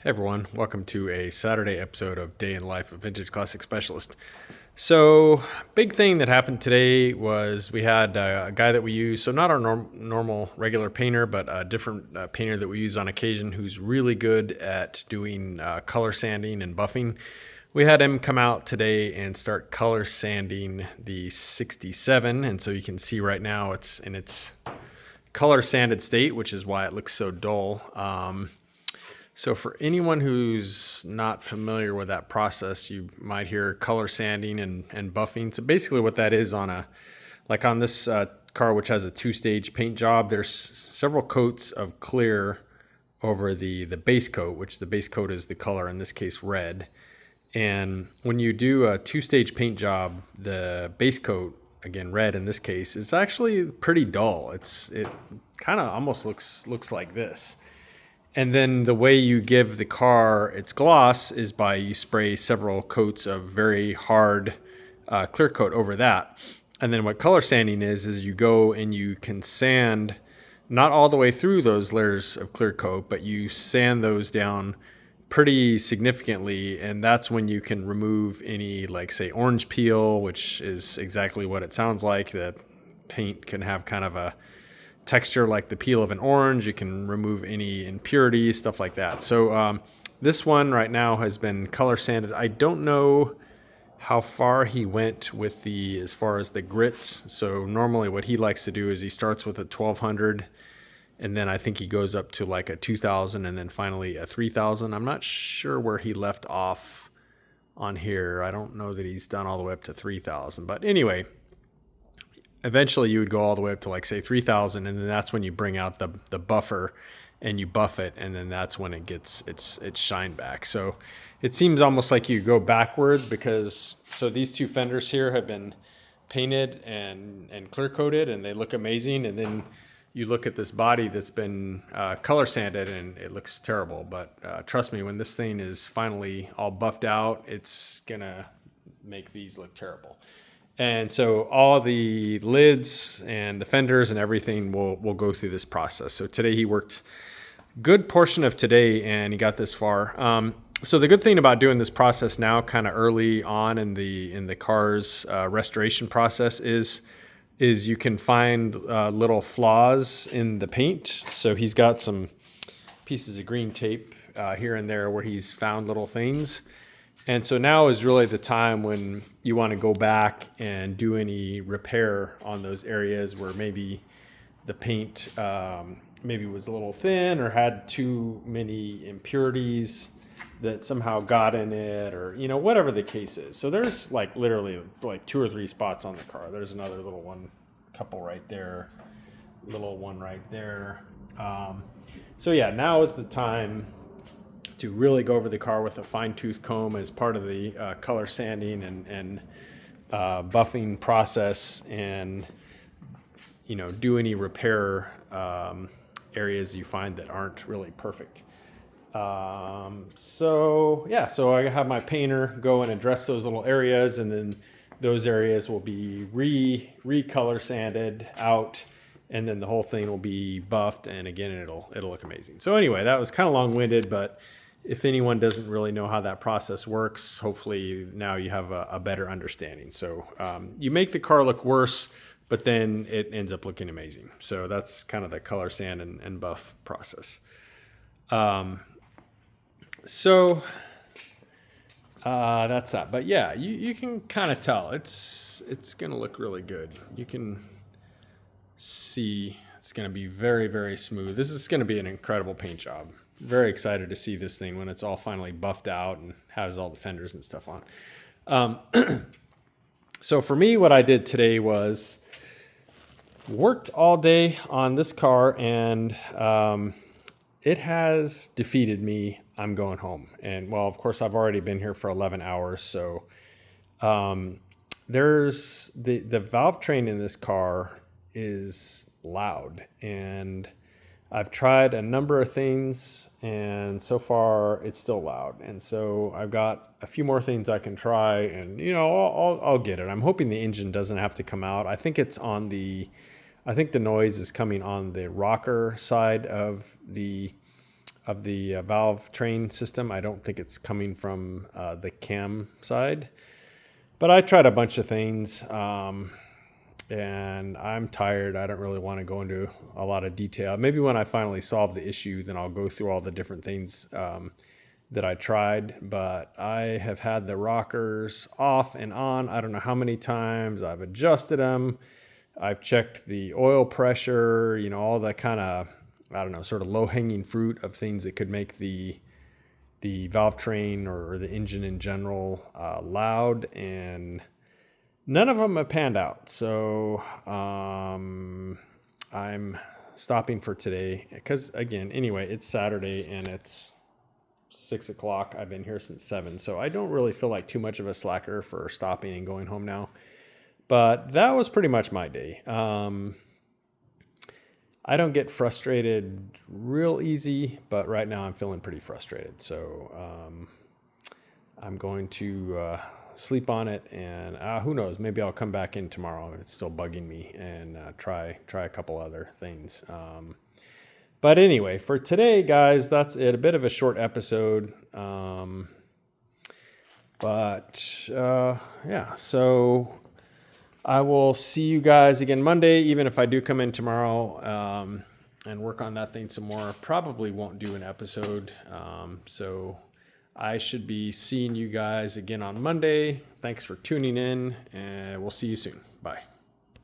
Hey everyone, welcome to a Saturday episode of Day in Life of Vintage Classic Specialist. So, big thing that happened today was we had a guy that we use, so not our normal regular painter, but a different painter that we use on occasion who's really good at doing color sanding and buffing. We had him come out today and start color sanding the 67, and so you can see right now it's in its color sanded state, which is why it looks so dull. So for anyone who's not familiar with that process, you might hear color sanding and buffing. So basically what that is on this car, which has a two-stage paint job, there's several coats of clear over the base coat, which the base coat is the color, in this case, red. And when you do a two-stage paint job, the base coat, again, red in this case, it's actually pretty dull. It kind of almost looks like this. And then the way you give the car its gloss is by you spray several coats of very hard clear coat over that. And then what color sanding is you go and you can sand not all the way through those layers of clear coat, but you sand those down pretty significantly. And that's when you can remove any, like, say, orange peel, which is exactly what it sounds like. The paint can have kind of a texture like the peel of an orange. You can remove any impurities, stuff like that. So this one right now has been color sanded. I don't know how far he went with as far as the grits. So normally what he likes to do is he starts with a 1200, and then I think he goes up to like a 2000, and then finally a 3000. I'm not sure where he left off on here. I don't know that he's done all the way up to 3000, but anyway, eventually you would go all the way up to, like, say, 3000, and then that's when you bring out the buffer and you buff it, and then that's when it gets its shine back. So it seems almost like you go backwards, because so these two fenders here have been painted and clear coated, and they look amazing, and then you look at this body that's been color sanded and it looks terrible. But trust me, when this thing is finally all buffed out, it's gonna make these look terrible. And so all the lids and the fenders and everything will go through this process. So today he worked a good portion of today and he got this far. So the good thing about doing this process now, kind of early on in the car's restoration process, is you can find little flaws in the paint. So he's got some pieces of green tape here and there where he's found little things. And so now is really the time when you want to go back and do any repair on those areas where maybe the paint maybe was a little thin or had too many impurities that somehow got in it, or whatever the case is. So there's literally 2 or 3 spots on the car. There's another little one, couple right there, little one right there. So yeah, now is the time to really go over the car with a fine-tooth comb as part of the color sanding and buffing process, and do any repair areas you find that aren't really perfect. So I have my painter go and address those little areas, and then those areas will be re-color sanded out, and then the whole thing will be buffed, and again it'll look amazing. So anyway, that was kind of long-winded, but if anyone doesn't really know how that process works, hopefully now you have a better understanding. So you make the car look worse, but then it ends up looking amazing. So that's kind of the color sand and buff process. So that's that. But yeah, you can kind of tell it's going to look really good. You can see it's going to be very, very smooth. This is going to be an incredible paint job. Very excited to see this thing when it's all finally buffed out and has all the fenders and stuff on. So for me, what I did today was worked all day on this car, and it has defeated me. I'm going home. And well, of course, I've already been here for 11 hours. So there's the valve train in this car is loud, and I've tried a number of things, and so far it's still loud. And so I've got a few more things I can try, and I'll get it. I'm hoping the engine doesn't have to come out. I think the noise is coming on the rocker side of the valve train system. I don't think it's coming from the cam side, but I tried a bunch of things, and I'm tired. I don't really want to go into a lot of detail. Maybe when I finally solve the issue, then I'll go through all the different things that I tried. But I have had the rockers off and on. I don't know how many times I've adjusted them. I've checked the oil pressure, all the kind of, I don't know, sort of low-hanging fruit of things that could make the valve train or the engine in general loud, and none of them have panned out. So I'm stopping for today because, again, anyway, it's Saturday and it's 6 o'clock. I've been here since 7, so I don't really feel like too much of a slacker for stopping and going home now. But that was pretty much my day. I don't get frustrated real easy, but right now I'm feeling pretty frustrated. So I'm going to sleep on it, and who knows? Maybe I'll come back in tomorrow if it's still bugging me and try a couple other things. But anyway, for today, guys, that's it. A bit of a short episode. Yeah, so I will see you guys again Monday, even if I do come in tomorrow and work on that thing some more. Probably won't do an episode. So I should be seeing you guys again on Monday. Thanks for tuning in, and we'll see you soon. Bye.